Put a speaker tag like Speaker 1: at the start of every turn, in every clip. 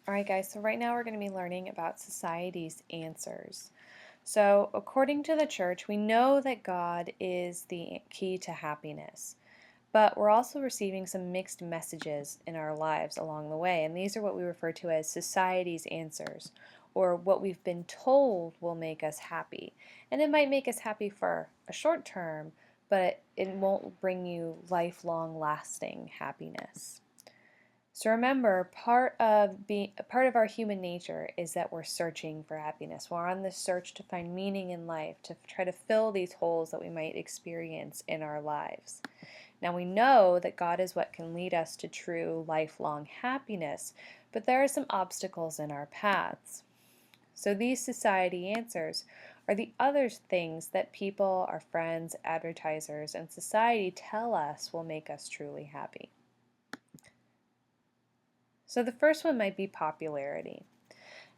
Speaker 1: Alright guys, so right now we're going to be learning about society's answers. So according to the church, we know that God is the key to happiness, but we're also receiving some mixed messages in our lives along the way, and these are what we refer to as society's answers, or what we've been told will make us happy. And it might make us happy for a short term, but it won't bring you lifelong lasting happiness. So remember, part of our human nature is that we're searching for happiness. We're on this search to find meaning in life, to try to fill these holes that we might experience in our lives. Now we know that God is what can lead us to true lifelong happiness, but there are some obstacles in our paths. So these society answers are the other things that people, our friends, advertisers, and society tell us will make us truly happy. So the first one might be popularity.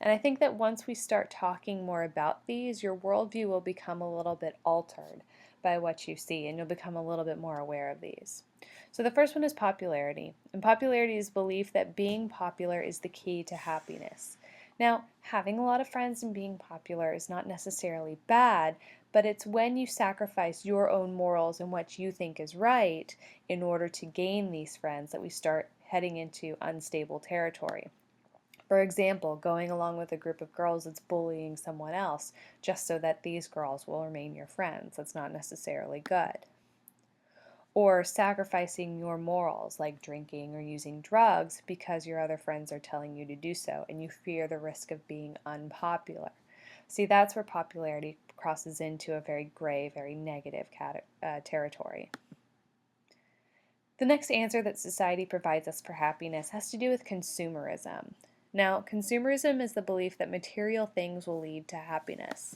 Speaker 1: And I think that once we start talking more about these, your worldview will become a little bit altered by what you see, and you'll become a little bit more aware of these. So the first one is popularity. And popularity is belief that being popular is the key to happiness. Now, having a lot of friends and being popular is not necessarily bad, but it's when you sacrifice your own morals and what you think is right in order to gain these friends that we start heading into unstable territory. For example, going along with a group of girls that's bullying someone else just so that these girls will remain your friends. That's not necessarily good. Or sacrificing your morals, like drinking or using drugs, because your other friends are telling you to do so and you fear the risk of being unpopular. See, that's where popularity crosses into a very gray, very negative territory. The next answer that society provides us for happiness has to do with consumerism. Now, consumerism is the belief that material things will lead to happiness.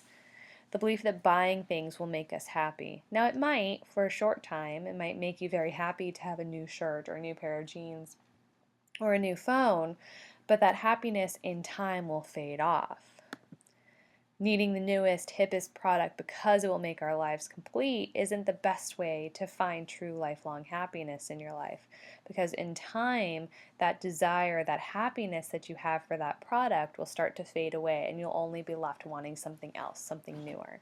Speaker 1: The belief that buying things will make us happy. Now, it might, for a short time, it might make you very happy to have a new shirt or a new pair of jeans or a new phone, but that happiness in time will fade off. Needing the newest, hippest product because it will make our lives complete isn't the best way to find true lifelong happiness in your life. Because in time, that desire, that happiness that you have for that product will start to fade away and you'll only be left wanting something else, something newer.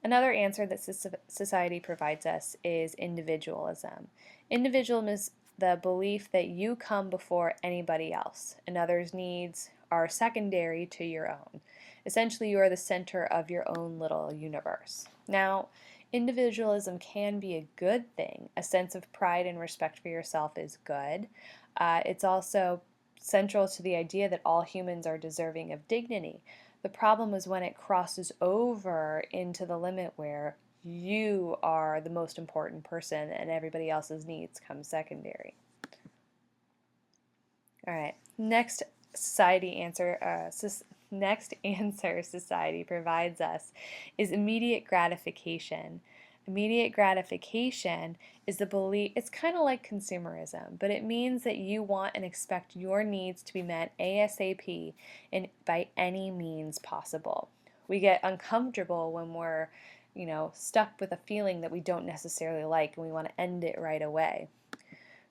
Speaker 1: Another answer that society provides us is individualism. Individualism is the belief that you come before anybody else and others' needs are secondary to your own. Essentially, you are the center of your own little universe. Now, individualism can be a good thing. A sense of pride and respect for yourself is good. It's also central to the idea that all humans are deserving of dignity. The problem is when it crosses over into the limit where you are the most important person and everybody else's needs come secondary. All right, next answer society provides us is immediate gratification. Immediate gratification is the belief, it's kind of like consumerism, but it means that you want and expect your needs to be met ASAP and by any means possible. We get uncomfortable when we're, stuck with a feeling that we don't necessarily like and we want to end it right away.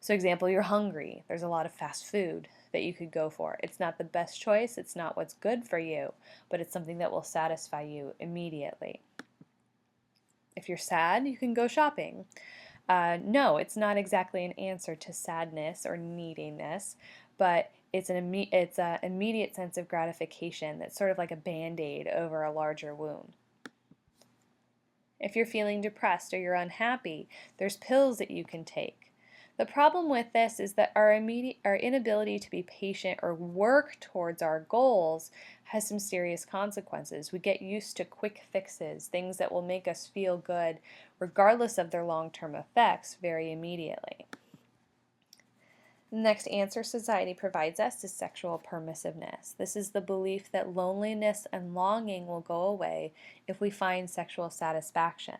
Speaker 1: So example, you're hungry. There's a lot of fast food that you could go for. It's not the best choice, it's not what's good for you, but it's something that will satisfy you immediately. If you're sad, you can go shopping. No, it's not exactly an answer to sadness or neediness, but it's an immediate sense of gratification that's sort of like a band-aid over a larger wound. If you're feeling depressed or you're unhappy, there's pills that you can take. The problem with this is that our inability to be patient or work towards our goals has some serious consequences. We get used to quick fixes, things that will make us feel good regardless of their long-term effects very immediately. The next answer society provides us is sexual permissiveness. This is the belief that loneliness and longing will go away if we find sexual satisfaction.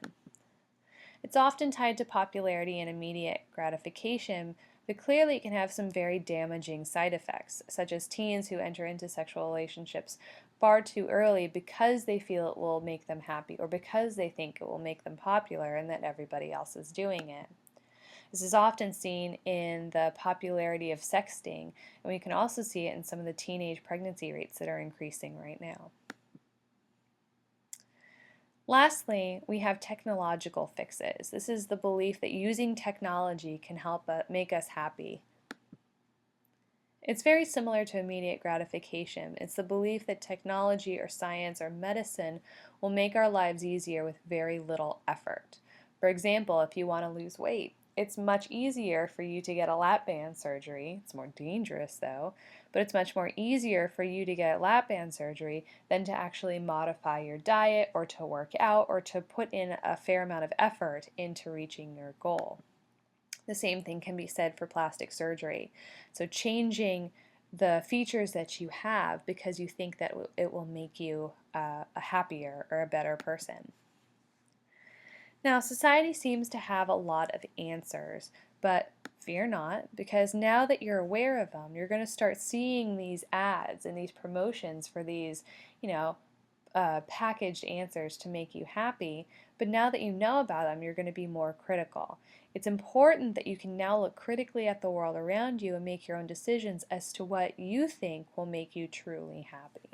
Speaker 1: It's often tied to popularity and immediate gratification, but clearly it can have some very damaging side effects, such as teens who enter into sexual relationships far too early because they feel it will make them happy or because they think it will make them popular and that everybody else is doing it. This is often seen in the popularity of sexting, and we can also see it in some of the teenage pregnancy rates that are increasing right now. Lastly, we have technological fixes. This is the belief that using technology can help make us happy. It's very similar to immediate gratification. It's the belief that technology or science or medicine will make our lives easier with very little effort. For example, if you want to lose weight, it's much easier for you to get a lap band surgery. It's more dangerous though, but it's much more easier for you to get lap band surgery than to actually modify your diet or to work out or to put in a fair amount of effort into reaching your goal. The same thing can be said for plastic surgery. So changing the features that you have because you think that it will make you a happier or a better person. Now, society seems to have a lot of answers, but fear not, because now that you're aware of them, you're going to start seeing these ads and these promotions for these, packaged answers to make you happy. But now that you know about them, you're going to be more critical. It's important that you can now look critically at the world around you and make your own decisions as to what you think will make you truly happy.